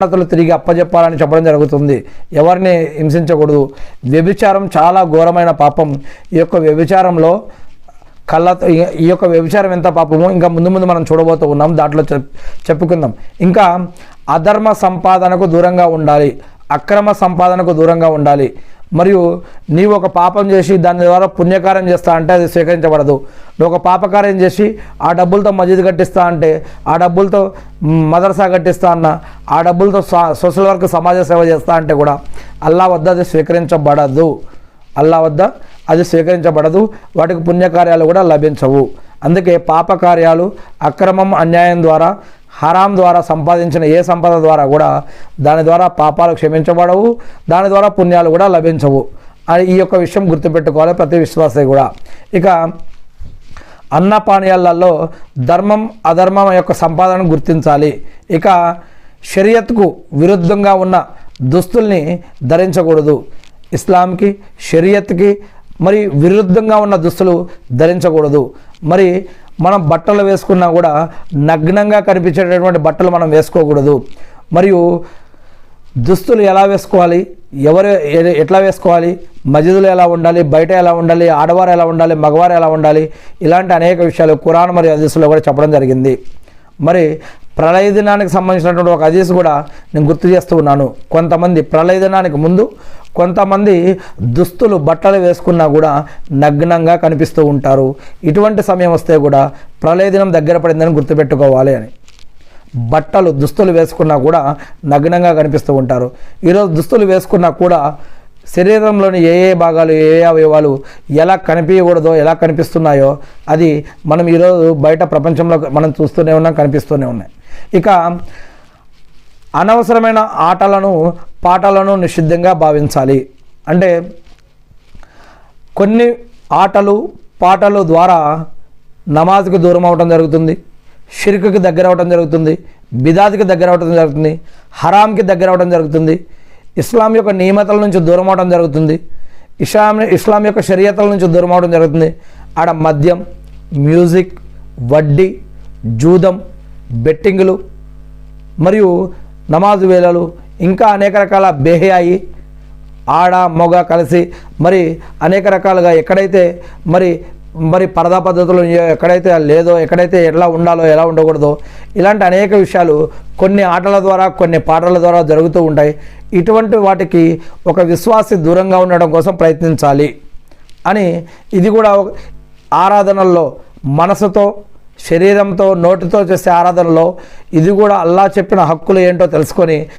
తిరిగి అప్పజెప్పాలని చెప్పడం జరుగుతుంది. ఎవరిని హింసించకూడదు. వ్యభిచారం చాలా ఘోరమైన పాపం. ఈ యొక్క వ్యభిచారంలో ఈ యొక్క వ్యభిచారం ఎంత పాపమో ఇంకా ముందు ముందు మనం చూడబోతూ ఉన్నాం, దాంట్లో చెప్పుకుందాం. ఇంకా అధర్మ సంపాదనకు దూరంగా ఉండాలి, అక్రమ సంపాదనకు దూరంగా ఉండాలి. మరియు నీవు ఒక పాపం చేసి దాని ద్వారా పుణ్యకార్యం చేస్తా అంటే అది స్వీకరించబడదు. నువ్వు ఒక పాపకార్యం చేసి ఆ డబ్బులతో మసీదు కట్టిస్తా అంటే, ఆ డబ్బులతో మదర్సా కట్టిస్తా అన్న, ఆ డబ్బులతో సోషల్ వర్క్ సమాజ సేవ చేస్తా అంటే కూడా అల్లా వద్ద అది స్వీకరించబడదు. అల్లా వద్ద అది స్వీకరించబడదు. వాటికి పుణ్యకార్యాలు కూడా లభించవు. అందుకే పాపకార్యాలు అక్రమం, అన్యాయం ద్వారా, హరాం ద్వారా సంపాదించిన ఏ సంపద ద్వారా కూడా దాని ద్వారా పాపాలు క్షమించబడవు, దాని ద్వారా పుణ్యాలు కూడా లభించవు. ఈ యొక్క విషయం గుర్తుపెట్టుకోవాలి ప్రతి విశ్వాసే కూడా. ఇక అన్నపానీయాలలో ధర్మం అధర్మం యొక్క సంపాదనను గుర్తించాలి. ఇక షరియత్కు విరుద్ధంగా ఉన్న దుస్తుల్ని ధరించకూడదు. ఇస్లాంకి, షరియత్కి మరి విరుద్ధంగా ఉన్న దుస్తులు ధరించకూడదు. మరి మనం బట్టలు వేసుకున్నా కూడా నగ్నంగా కనిపించేటటువంటి బట్టలు మనం వేసుకోకూడదు. మరియు దుస్తులు ఎలా వేసుకోవాలి, ఎట్లా వేసుకోవాలి, మస్జిదులో ఎలా ఉండాలి, బయట ఎలా ఉండాలి, ఆడవారు ఎలా ఉండాలి, మగవారు ఎలా ఉండాలి, ఇలాంటి అనేక విషయాలు ఖురాన్ మరియు హదీసులో కూడా చెప్పడం జరిగింది. మరి ప్రళయ దినానికి సంబంధించినటువంటి ఒక హదీస్ కూడా నేను గుర్తు చేస్తూ ఉన్నాను. కొంతమంది ప్రళయ దినానికి ముందు కొంతమంది దుస్తులు బట్టలు వేసుకున్నా కూడా నగ్నంగా కనిపిస్తూ ఉంటారు. ఇటువంటి సమయం వస్తే కూడా ప్రళయ దినం దగ్గర పడిందని గుర్తుపెట్టుకోవాలి అని. బట్టలు దుస్తులు వేసుకున్నా కూడా నగ్నంగా కనిపిస్తూ ఉంటారు. ఈరోజు దుస్తులు వేసుకున్నా కూడా శరీరంలోని ఏ ఏ భాగాలు, ఏ ఏ అవయవాలు ఎలా కనిపించకూడదో, ఎలా కనిపిస్తున్నాయో అది మనం ఈరోజు బయట ప్రపంచంలో మనం చూస్తూనే ఉన్నాం, కనిపిస్తూనే ఉన్నాయి. ఇక అనవసరమైన ఆటలను, పాటలను నిషిద్ధంగా భావించాలి. అంటే కొన్ని ఆటలు, పాటలు ద్వారా నమాజ్కి దూరం అవడం జరుగుతుంది, షిర్క్కి దగ్గర అవడం జరుగుతుంది, బిదాత్కి దగ్గర అవడం జరుగుతుంది, హరాంకి దగ్గర అవడం జరుగుతుంది, ఇస్లాం యొక్క నియమతల నుంచి దూరం అవడం జరుగుతుంది, ఇస్లాం యొక్క షరియతల నుంచి దూరం అవడం జరుగుతుంది. ఆడ మద్యం, మ్యూజిక్, వడ్డీ, జూదం, బెట్టింగులు మరియు నమాజు వేళలు, ఇంకా అనేక రకాల బేహయాయి, ఆడ మగ కలిసి మరి అనేక రకాలుగా ఎక్కడైతే మరి పరదా పద్ధతులు ఎక్కడైతే లేదో, ఎక్కడైతే ఎలా ఉండాలో, ఎలా ఉండకూడదో, ఇలాంటి అనేక విషయాలు కొన్ని ఆటల ద్వారా, కొన్ని పాటల ద్వారా జరుగుతూ ఉంటాయి. ఇటువంటి వాటికి ఒక విశ్వాసి దూరంగా ఉండడం కోసం ప్రయత్నించాలి అని. ఇది కూడా ఆరాధనల్లో మనసుతో, శరీరంతో, నోటితో చేసే ఆరాధనలో ఇది కూడా అల్లా చెప్పిన హక్కులు ఏంటో తెలుసుకొని